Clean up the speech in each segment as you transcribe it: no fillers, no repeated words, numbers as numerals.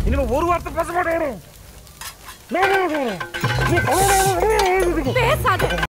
இனிமே ஒரு வார்த்தை பேச மாட்டேன். பேசாத.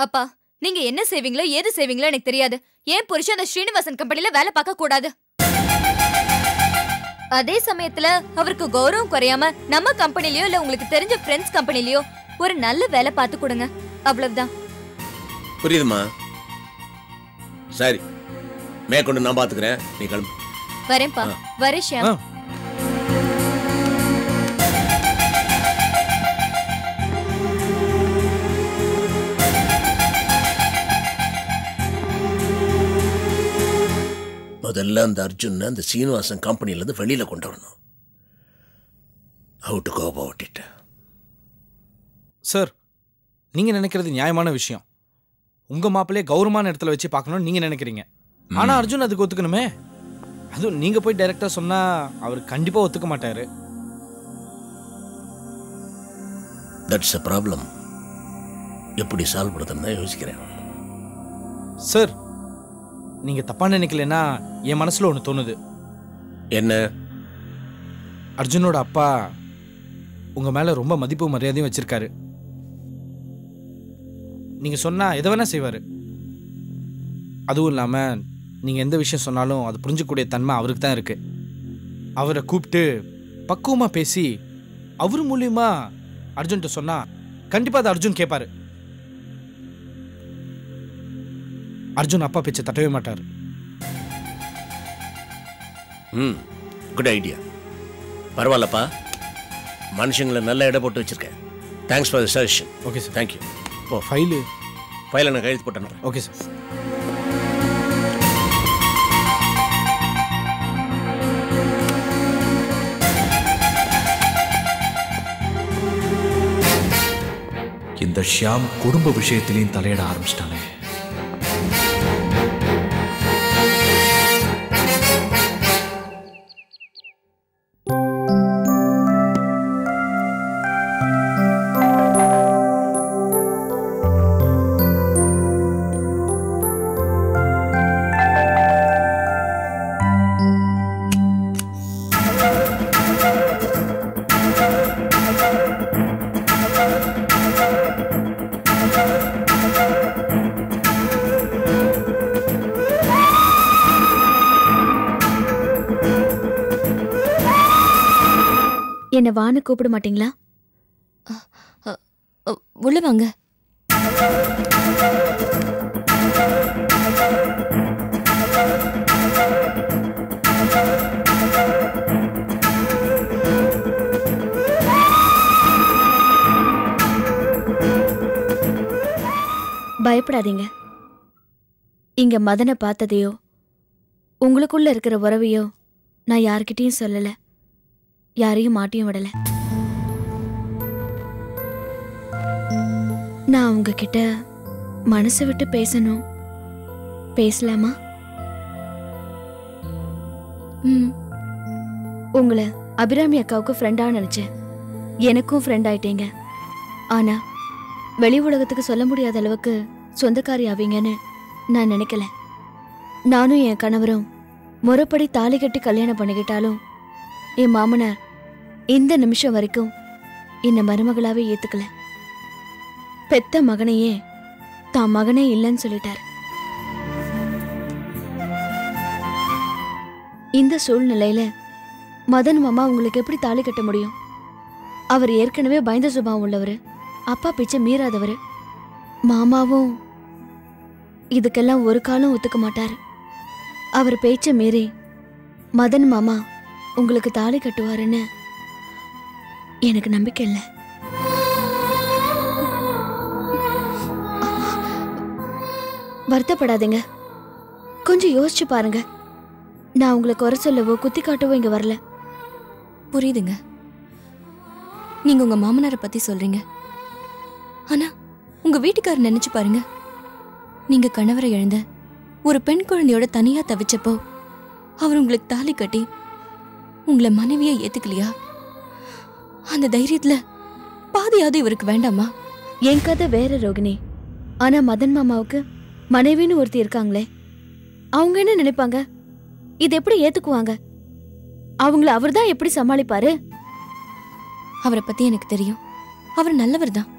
அப்பா, நீங்க என்ன செய்வீங்களோ ஏது செய்வீங்களோ எனக்கு தெரியாது. ஏன் புருஷன் அந்த ஸ்ரீனிவாசன் கம்பெனில வேலை பார்க்க கூடாது? அதே சமயத்துல அவருக்கு கௌரவம் குறையாம நம்ம கம்பெனிலயோ இல்ல உங்களுக்கு தெரிஞ்ச ஃப்ரெண்ட்ஸ் கம்பெனிலயோ ஒரு நல்ல வேலை பார்த்து கொடுங்க. அவ்வளவுதான். புரியுதுமா? சரி, மேற்கொண்டு நான் பாத்துக்கிறேன். நீ கிளம்பு. வரேன்ப்பா. வரேன் ஷியாம். முதல்ல அந்த அர்ஜுன் அந்த சீனிவாசன் கம்பெனில இருந்து வெளியில கொண்டு வரணும். அவுட்டு கோபா ஓட்டிட்ட. சார், நீங்க நினைக்கிறது நியாயமான விஷயம். உங்க மாப்பிள்ளையே கௌரவமான இடத்துல வச்சு பார்க்கணும்னு நீங்க நினைக்கிறீங்க. ஆனா அர்ஜுன் அதுக்கு ஒத்துக்கணுமே. அதுவும் நீங்க போய் டைரக்டா சொன்னா அவர் கண்டிப்பா ஒத்துக்க மாட்டாரு. That's a problem. எப்படி சால்வ் பண்ணுறதுன்னு யோசிக்கிறேன். சார், நீங்க தப்பா நினைக்கலன்னா என் மனசுல ஒன்று தோணுது. என்ன? அர்ஜுனோட அப்பா உங்க மேல ரொம்ப மதிப்பு மரியாதையும் வச்சிருக்காரு. நீங்க சொன்னா எதை வேணா செய்வாரு. அதுவும் இல்லாம நீங்க எந்த விஷயம் சொன்னாலும் அது புரிஞ்சுக்கூடிய தன்மை அவருக்கு தான் இருக்கு. அவரை கூப்பிட்டு பக்குவமா பேசி அவர் மூலியமா அர்ஜுன்கிட்ட சொன்னா கண்டிப்பா அதை அர்ஜுன் கேட்பாரு. அர்ஜுன் அப்பா பேச்சை தட்டவே மாட்டார். Good idea. பரவாயில்லப்பா, மனுஷங்களை நல்ல இடம் போட்டு வச்சிருக்கேன். Thanks for the suggestion. Okay sir. Thank you. ஓ, ஃபைலை நான் கையெழுத்து போட்டேன். Okay sir. இந்த ஷியாம் குடும்ப விஷயத்திலையும் தலையிட ஆரம்பிச்சிட்டானே. என்ன வான்னு கூப்பிட மாட்டீங்களா? உள்ள வாங்க. பயப்படாதீங்க. இங்க மதனை பார்த்ததையோ உங்களுக்குள்ள இருக்கிற உறவையோ நான் யார்கிட்டயும் சொல்லல, யாரையும் மாட்டியும் விடல. நான் உங்ககிட்ட மனசு விட்டு பேசணும். பேசலாமா? உங்களை அபிராமி அக்காவுக்கு ஃப்ரெண்டா நினைச்சேன். எனக்கும் ஃப்ரெண்ட் ஆயிட்டீங்க. ஆனா வெளி உலகத்துக்கு சொல்ல முடியாத அளவுக்கு சொந்தக்காரி ஆவீங்கன்னு நான் நினைக்கல. நானும் என் கணவரும் முறைப்படி தாலி கட்டி கல்யாணம் பண்ணிக்கிட்டாலும் என் மாமனார் இந்த நிமிஷம் வரைக்கும் என்னை மருமகளாவே ஏத்துக்கல. பெத்த மகனையே தான் மகனே இல்லைன்னு சொல்லிட்டார். இந்த சூழ்நிலையில மதன் மாமா உங்களுக்கு எப்படி தாலி கட்ட முடியும்? அவர் ஏற்கனவே பயந்த சுபாவம் உள்ளவர், அப்பா பேச்ச மீறாதவர். மாமாவும் இதுக்கெல்லாம் ஒரு காலம் ஒத்துக்க மாட்டாரு. அவர் பேச்ச மீறி மதன் மாமா உங்களுக்கு தாலி கட்டுவாருன்னு எனக்கு நம்பிக்கை இல்லை. வருத்தப்படாதீங்க, கொஞ்சம் யோசிச்சு பாருங்க. நான் உங்களை குறை சொல்லவோ குத்தி காட்டவோ இங்க வரல. புரியுதுங்க, நீங்க உங்க மாமனாரை பத்தி சொல்றீங்க. ஆனா உங்க வீட்டுக்காரர் நினைச்சு பாருங்க. நீங்க கணவரை இழந்த ஒரு பெண் குழந்தையோட தனியா தவிச்சப்போ அவர் உங்களுக்கு தாலி கட்டி உங்களை மனைவியை ஏத்துக்கலையா? அந்த தைரியத்துல பாதியாவது இவருக்கு வேண்டாமா? என் கதை வேற ரோகிணி. ஆனா மதன் மாமாவுக்கு மனைவின்னு ஒருத்தி இருக்காங்களே, அவங்க என்ன நினைப்பாங்க? இது எப்படி ஏத்துக்குவாங்க? அவங்கள அவர் தான் எப்படி சமாளிப்பாரு? அவரை பத்தி எனக்கு தெரியும். அவர் நல்லவர் தான்,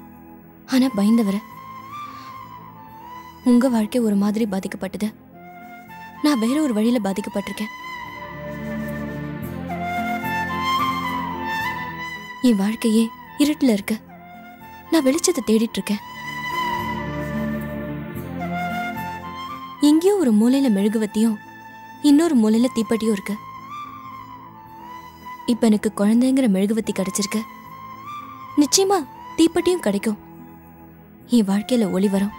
ஆனா பயந்தவர். உங்க வாழ்க்கை ஒரு மாதிரி பாதிக்கப்பட்டது, நான் வேற ஒரு வழியில பாதிக்கப்பட்டிருக்கேன். என் வாழ்க்கையே இருட்டுல இருக்க, நான் வெளிச்சத்தை தேடிட்டு இருக்கேன். எங்கேயோ ஒரு மூலையில மெழுகுவத்தியும் இன்னொரு மூலையில தீப்பெட்டியும் இருக்கு. இப்ப எனக்கு குழந்தைங்கிற மெழுகுவத்தி கிடைச்சிருக்கு, நிச்சயமா தீப்பெட்டியும் கிடைக்கும். என் வாழ்க்கையில ஒளி வரும்.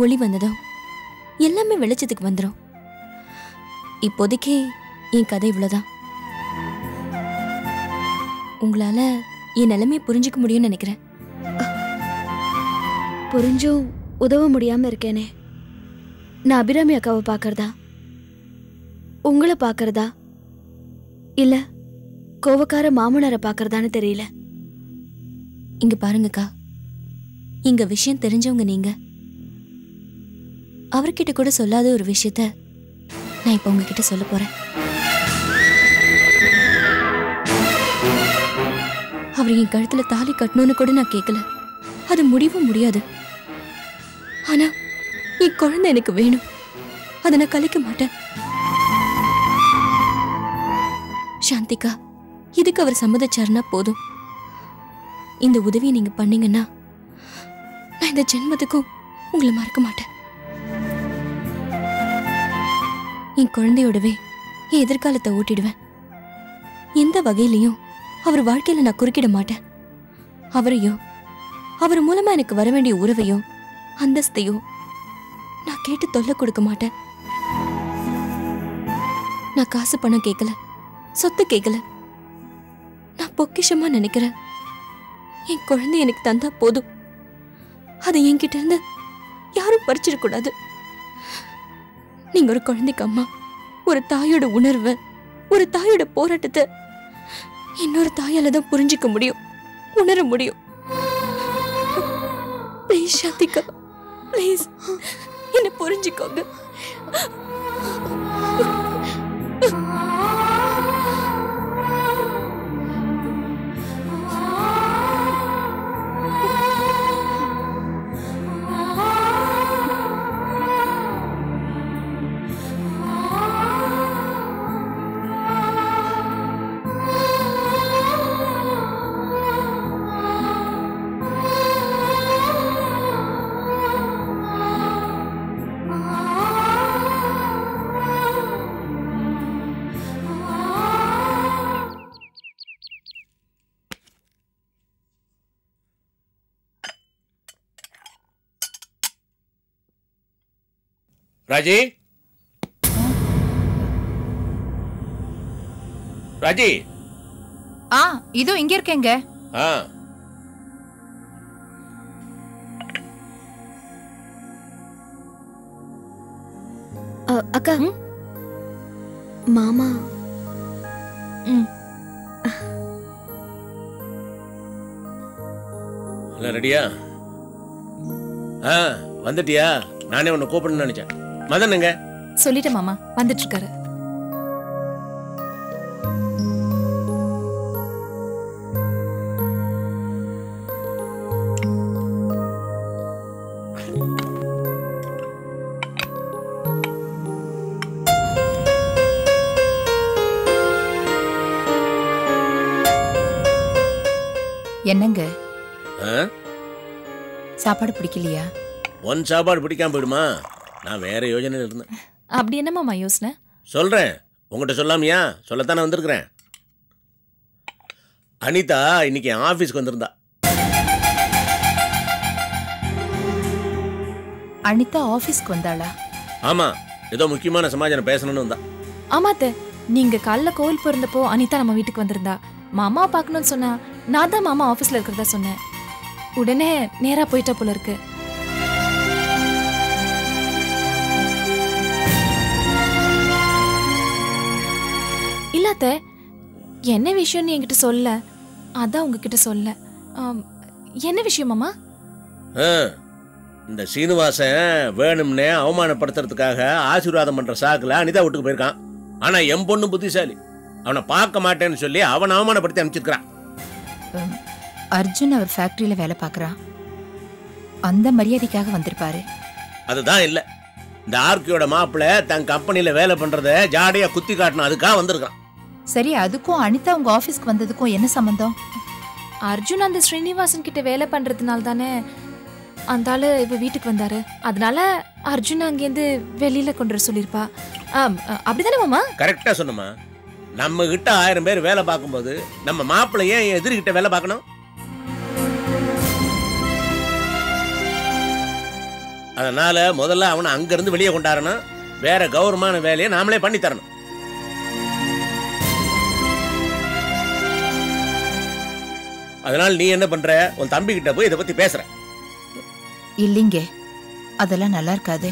ஒளி வந்ததும் எல்லாமே வெளிச்சத்துக்கு வந்துடும். இப்போதைக்கு என் கதை இவ்வளவுதான். உங்களால என் நிலைமையை புரிஞ்சுக்க முடியும்னு நினைக்கிறேன். புரிஞ்சும் உதவ முடியாம இருக்கேனே. நான் அபிராமி அக்காவை பாக்கறதா, உங்களை பாக்கறதா, இல்ல கோவக்கார மாமனாரை பாக்கறதான்னு தெரியல. இங்க பாருங்கக்கா, இங்க விஷயம் தெரிஞ்சவங்க நீங்க. அவர்கிட்ட கூட சொல்லாத ஒரு விஷயத்த நான் இப்ப உங்ககிட்ட சொல்ல போறேன். அவர் என் கழுத்துல தாலி கட்டணும்னு கூட நான் கேட்கல, அது முடிவும் முடியாது. ஆனா என் குழந்தை எனக்கு வேணும், அதை நான் கலைக்க மாட்டேன். சாந்திகா, இதுக்கு அவர் சம்மதிச்சாருன்னா போதும். இந்த உதவியை நீங்க பண்ணீங்கன்னா நான் இந்த ஜென்மத்துக்கும் உங்களை மறக்க மாட்டேன். என் குழந்தையோடவே என் எதிர்காலத்தை ஓட்டிடுவேன். எந்த வகையிலையும் அவர் வாழ்க்கையில நான் குறுக்கிட மாட்டேன். அவரையோ அவர் மூலமா எனக்கு வர வேண்டிய உறவையோ அந்தஸ்தையோ நான் கேட்டு தொல்லை கொடுக்க மாட்டேன். நான் காசு பணம் கேட்கல, சொத்து கேட்கல. நான் பொக்கிஷமா நினைக்கிறேன் என் குழந்தை எனக்கு தந்தா போதும். அதை என்கிட்ட இருந்து யாரும் பறிச்சிடக்கூடாது. நீங்க ஒரு குழந்தைக்கு அம்மா, ஒரு தாயோட உணர்வை, ஒரு தாயோட போராட்டத்தை இன்னொரு தாயால தான் புரிஞ்சுக்க முடியும், உணர முடியும். ப்ளீஸ் சாந்திகா, ப்ளீஸ் என்ன புரிஞ்சுக்கோங்க. ராஜி ராஜி இதோ இங்க இருக்கேங்க. அக்கா மாமா ரெடியா? வந்துட்டியா? நானே உன்னை கூப்பிடணும்னு நினைச்சேன். மதனுங்க? சொல்லிட்டேன் மாமா, வந்துட்டு இருக்காரு. என்னங்க சாப்பாடு பிடிக்கலையா? ஒன் சாப்பாடு பிடிக்காம போயிடுமா? நான் வேற யோஜனையில் இருந்தேன். அப்படி என்னமாமா யோசனை? சொல்றேன், உங்ககிட்ட சொல்லாமையா? சொல்லத்தானே வந்திருக்கிறேன். அனிதா இன்னைக்கு ஆபீஸ்க்கு வந்திருந்தா. அனிதா ஆபீஸ்க்கு வந்தாளா? ஆமா, ஏதோ முக்கியமான சமாச்சாரம் பேசணும்னு வந்தா. ஆமாத்த, நீங்க காலைல கோவில் போயிருந்தப்போ அனிதா நம்ம வீட்டுக்கு வந்திருந்தா. மாமா பார்க்கணும்னு சொன்னா, நான் தான் மாமா ஆபீஸ்ல இருக்கிறதா சொன்னேன். உடனே நேரா போயிட்டா போல இருக்கு. இல்லாத என்ன விஷயம்னு என்கிட்ட சொல்ல, அதான் உங்ககிட்ட சொல்ல. என்ன விஷயம் மாமா? இந்த சீனிவாசன் வேணும்னே அவமானப்படுத்துறதுக்காக ஆசீர்வாதம் பண்ற சாக்குல அனிதா வீட்டுக்கு போயிருக்கான். ஆனா என் பொண்ணு புத்திசாலி, அவனை பார்க்க மாட்டேன்னு சொல்லி அவனை அவமானப்படுத்தி அனுப்பிச்சிருக்கான். அர்ஜுன் அவர் ஃபேக்டரியில வேலை பார்க்கறான், அந்த மரியாதைக்காக வந்திருப்பாரு. அதுதான் இல்ல, இந்த ஆர்கியோட மாப்பிள்ள தன் கம்பெனில வேலை பண்றத ஜாடியா குத்தி காட்டணும், அதுக்காக வந்திருக்கான். சரி, அதுக்கும் அனிதா உங்க ஆபீஸ்க்கு வந்ததுக்கும் என்ன சம்பந்தம்? அர்ஜுன் அந்த ஸ்ரீனிவாசன் கிட்ட வேலை பண்றதுனால தானே அந்த ஆளு இப்ப வீட்டுக்கு வந்தாரு. அதனால அர்ஜுன் அங்கேருந்து வெளியில கொண்டு வர சொல்லிருப்பா. அப்படிதானே மாமா? கரெக்டா சொன்னமா. நம்ம கிட்ட 1000 பேர் வேலை பார்க்கும்போது நம்ம மாப்பிள்ளை ஏன் எதிர்கிட்ட வேலை பார்க்கணும்? அதனால முதல்ல அவனை அங்க இருந்து வெளியே கொண்டாடணும். வேற கௌரவமான வேலையை நாமளே பண்ணி தரணும். அதனால நீ என்ன பண்ற? உன் தம்பி கிட்ட போய் இதை பத்தி பேசுற? இல்லைங்க, அதெல்லாம் நல்லா இருக்காது.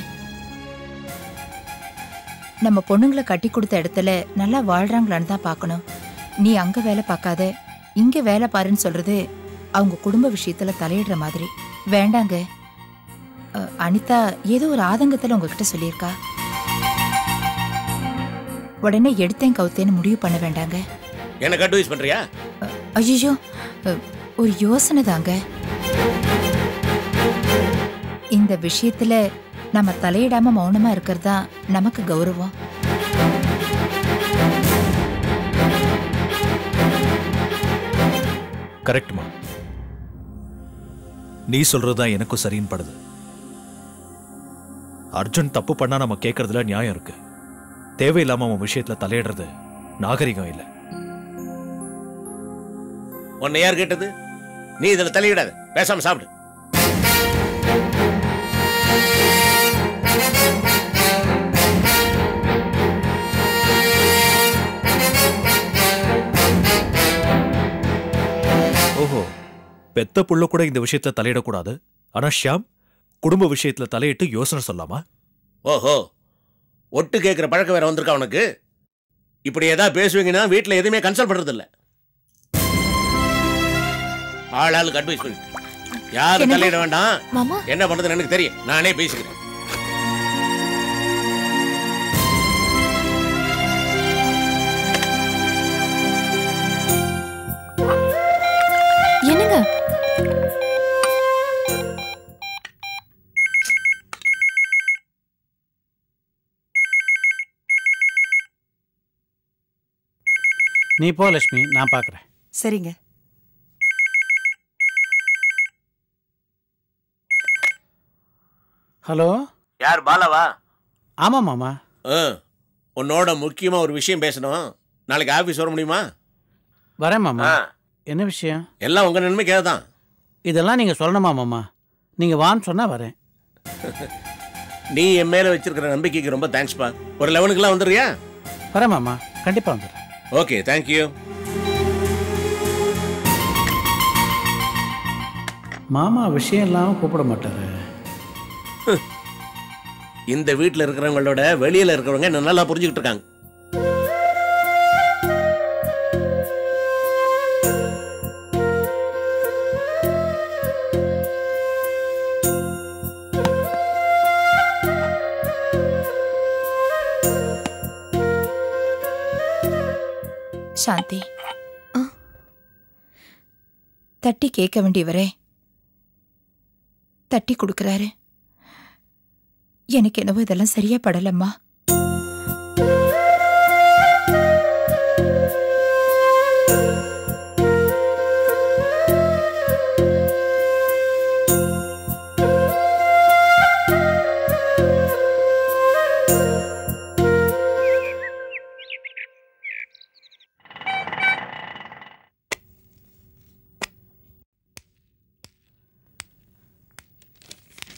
நம்ம பொண்ணுங்களை கட்டி கொடுத்த இடத்துல நல்லா வாழ்றாங்களான்னு தான் பார்க்கணும். நீ அங்க வேலை பார்க்காத, இங்க வேலை பாருன்னு சொல்றது அவங்க குடும்ப விஷயத்துல தலையிடுற மாதிரி. வேண்டாங்க. அனிதா ஏதோ ஒரு ஆதங்கத்துல உங்ககிட்ட சொல்லியிருக்கா. உடனே எடுத்தேன் கவுத்தேன்னு முடிவு பண்ண வேண்டாங்க. எனக்கு அட்வைஸ் பண்றியா? ஐயோ, ஒரு யோசனை தாங்க. இந்த விஷயத்துல நம்ம தலையிடாம மௌனமா இருக்கிறதா நமக்கு கௌரவம். கரெக்ட்மா, நீ சொல்றதுதான் எனக்கும் சரின்னு படுது. அர்ஜுன் தப்பு பண்ணா நம்ம கேட்கறதுல நியாயம் இருக்கு. தேவையில்லாம அவன் விஷயத்துல தலையிடுறது நாகரிகம் இல்லை. உன்னை யார் கேட்டது? நீ இதுல தலையிடாத, பேசாம சாப்பிடு. ஓஹோ, பெத்த புள்ள கூட இந்த விஷயத்துல தலையிடக்கூடாது, ஆனா ஷியாம் குடும்ப விஷயத்துல தலையிட்டு யோசனை சொல்லாமா? ஓஹோ, ஒட்டு கேட்கிற பழக்கம் வேற வந்திருக்கா உனக்கு? இப்படி ஏதாவது பேசுவீங்கன்னா வீட்டுல எதுவுமே கன்சல்ட் பண்றது இல்ல. ஆளாளுக்கு அட்வைஸ் பண்ணிட்டு யாரும் தலையிட வேண்டாம். என்ன பண்றதுன்னு எனக்கு தெரியும், நானே பேசிக்கிறேன். என்னங்க? நீ போ லட்சுமி, நான் பார்க்குறேன். சரிங்க. ஹலோ, யார்? பாலாவா? ஆமா மாமா. உன்னோட முக்கியமா ஒரு விஷயம் பேசணும். நாளைக்கு ஆபீஸ் வர முடியுமா? வரேன் மாமா. என்ன விஷயம்? எல்லாம் உங்க நன்மைக்காக தான். இதெல்லாம் நீங்க சொல்லணுமா மாமா? நீங்க வான்னு சொன்னா வரேன். நீ என் மேல வச்சிருக்கிற நம்பிக்கைக்கு ரொம்ப தேங்க்ஸ்ப்பா. ஒரு 11க்குலாம் வந்துடுறியா? வரேன் மாமா, கண்டிப்பா வந்துடுறேன். Okay, thank you. மாமா விஷயம் இல்லாமல் கூப்பிட மாட்டாரு. இந்த வீட்டில் இருக்கிறவங்களோட வெளியில இருக்கிறவங்க என்ன நல்லா புரிஞ்சுக்கிட்டு இருக்காங்க. சாந்தி, தட்டி கேட்க வேண்டியவரே தட்டி கொடுக்கறாரு. எனக்கு என்னவோ இதெல்லாம் சரியா படலம்மா.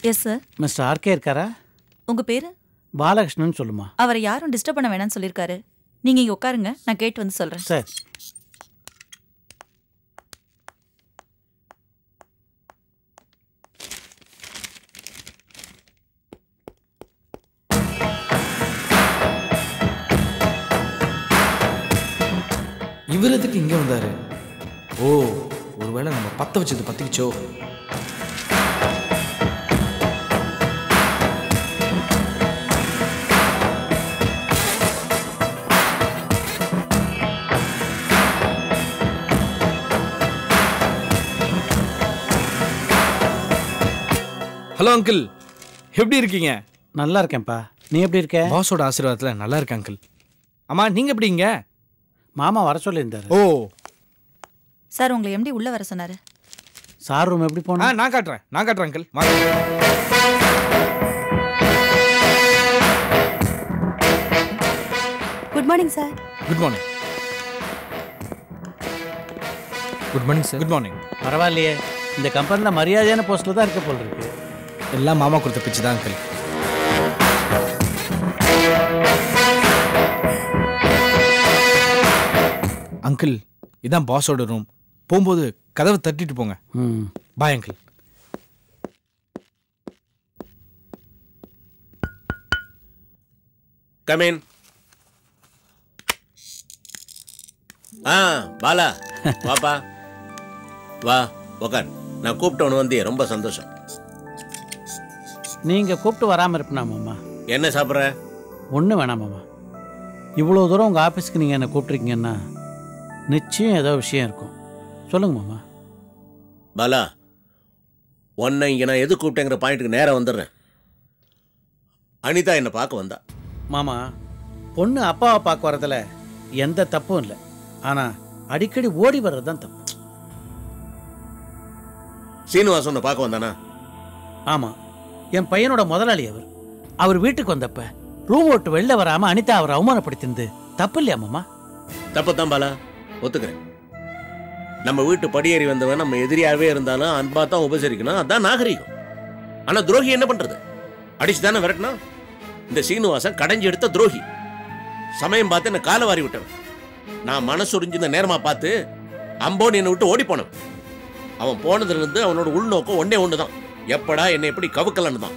Yes sir. மிஸ்டர் ஆர்கே இருக்காரா? உங்க பேரு? பாலகிருஷ்ணன் சொல்லுமா. அவரை யாரும் டிஸ்டர்ப் பண்ண வேணாம்னு சொல்லியிருக்காரு. நீங்க இங்க உட்காருங்க, நான் கேட்டு வந்து சொல்றேன். சார். இவர் எதுக்கு இங்கே வந்தாரு? ஓ, ஒருவேளை நம்ம பற்ற வச்சது பற்றிக்கிச்சோ. ஹலோ அங்கிள், எப்படி இருக்கீங்க? நல்லா இருக்கேன்ப்பா, நீ எப்படி இருக்க? பாஸோட ஆசீர்வாதத்தில் நல்லா இருக்கேன் அங்கிள். அம்மா, நீங்கள் எப்படிங்க? மாமா வர சொல்லியிருந்தாரு. ஓ சார், உங்களை எம்டி உள்ள வர சொன்னாரு. சார் ரூம் எப்படி போனா? நான் காட்டுறேன் uncle. Good morning sir. Good morning. Good morning sir. Good morning. பரவாயில்லையே, இந்த கம்பெனியில் மரியாதையான போஸ்ட்டில் தான் இருக்க போல் இருக்கு. எல்லாம் மாமா கொடுத்த பிச்சு தான் அங்கிள். அங்கிள், இதான் பாஸோட ரூம். போகும்போது கதவை தட்டிட்டு போங்க. Bye uncle. Come in. Bala, வாப்பா வா, உக்கார். நான் கூப்பிட்டவனு வந்தியே, ரொம்ப சந்தோஷம். நீங்கள் கூப்பிட்டு வராமல் இருப்பேனா மாமா? என்ன சாப்பிட்ற? ஒன்றும் வேணாம் மாமா. இவ்வளோ தூரம் உங்கள் ஆஃபீஸ்க்கு நீங்கள் என்னை கூப்பிட்ருக்கீங்கன்னா நிச்சயம் ஏதோ விஷயம் இருக்கும். சொல்லுங்க மாமா. பாலா, உன்னை இங்கே நான் எது கூப்பிட்டேங்கிற பாயிண்ட்டுக்கு நேரம் வந்துடுறேன். அனிதா என்னை பார்க்க வந்தா. மாமா, பொண்ணு அப்பாவை பார்க்க வரதில் எந்த தப்பும் இல்லை. ஆனால் அடிக்கடி ஓடி வர்றது தான் தப்பு. சீனிவாசன் உன்னை பார்க்க வந்தானா? ஆமாம், என் பையனோட முதலாளி அவர் வீட்டுக்கு வந்தப்ப ரூம் விட்டு வெளில வராமல் அனிதா அவரை அவமானப்படுத்தினது தப்பு இல்லையா மாமா? தப்பு தான் பாலா, ஒத்துக்கிறேன். நம்ம வீட்டு படியேறி வந்தவன் நம்ம எதிரியாவே இருந்தாலும் அன்பா தான் உபசரிக்கணும், அதான் நாகரிகம். ஆனா துரோகி என்ன பண்றது? அடிச்சு தானே விரட்டணும். இந்த சீனிவாசன் கடைஞ்சி எடுத்த துரோகி. சமயம் பார்த்து என்ன காலை வாரி விட்டவன். நான் மனசுரிஞ்சிருந்த நேரமா பார்த்து அம்போன்னு என்னை விட்டு ஓடி போனவன். அவன் போனதுல இருந்து அவனோட உள்நோக்கம் ஒன்னே ஒண்ணுதான், எப்படா என்னை எப்படி கவுக்கலன்னு தான்.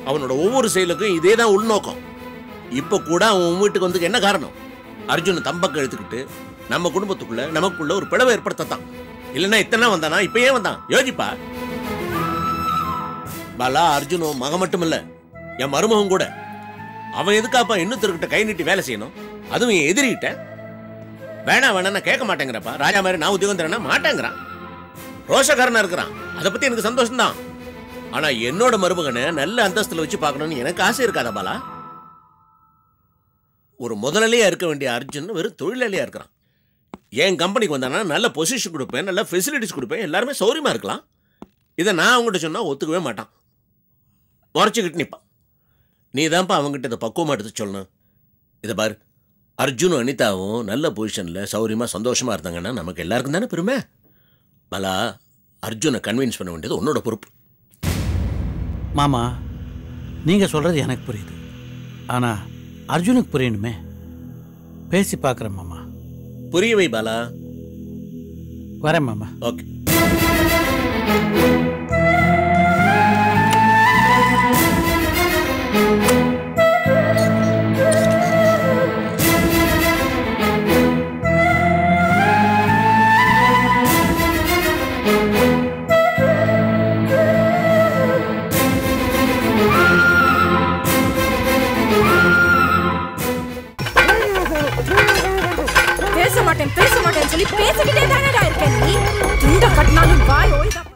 அவனோட ஒவ்வொரு செயலுக்கும் இதே தான் உள்நோக்கம். இப்ப கூட அவன் வீட்டுக்கு வந்து என்ன காரணம்? அர்ஜுன் தம்பக்க எடுத்துக்கிட்டு நம்ம குடும்பத்துக்குள்ள நமக்குள்ள ஒரு பிளவை ஏற்படுத்தத்தான். இல்லைன்னா இத்தனை வந்தானா? இப்ப ஏன் வந்தான்? யோசிப்பா. பாலா, அர்ஜுன் மகன் மட்டும் இல்ல, என் மருமகன் கூட. அவன் எதுக்காப்பா இன்னொருத்தர்கிட்ட கை நீட்டி வேலை செய்யணும்? அதுவும் என் எதிரிகிட்ட. வேணா கேட்க மாட்டேங்கிறப்பா. ராஜா மாதிரி நான் உத்தியோகம் தரேன்னா மாட்டேங்கிறான். ரோஷக்காரனா இருக்கிறான். அதை பத்தி எனக்கு சந்தோஷம் தான். ஆனா என்னோட மருமகனை நல்ல அந்தஸ்துல வச்சு பார்க்கணும்னு எனக்கு ஆசை இருக்காதா பாலா? ஒரு முதலாளியா இருக்க வேண்டிய அர்ஜுன் வெறும் தொழிலாளியா இருக்கிறான். என் கம்பெனிக்கு வந்தானா நல்ல பொசிஷன் கொடுப்பேன், நல்ல ஃபெசிலிட்டிஸ் கொடுப்பேன், எல்லாருமே சௌரியமா இருக்கலாம். இதை நான் அவங்ககிட்ட சொன்னா ஒத்துக்கவே மாட்டான், முறைச்சிக்கிட்டு நிற்பான். நீ தான்ப்பா அவங்ககிட்ட இதை பக்குவமா எடுத்து சொல்லணும். இதை பாரு, அர்ஜுனும் அனிதாவும் நல்ல பொசிஷன்ல சௌரியமா சந்தோஷமா இருந்தாங்கன்னா நமக்கு எல்லாருக்கும் தானே பெருமை. பாலா, அர்ஜுனை கன்வின்ஸ் பண்ண வேண்டியது உன்னோட பொறுப்பு. மாமா, நீங்க சொல்றது எனக்கு புரியுது, ஆனா அர்ஜுனுக்கு புரியணுமே. பேசி பார்க்குறேன் மாமா. புரிய வை பாலா. வரேன் மாமா. ஓகே. பேச மாட்டேன் சொல்லி பேசிக்கிட்டே தானடா இருக்க நீ. துண்ட கட்டினாலும் வாய் ஓய்தான்.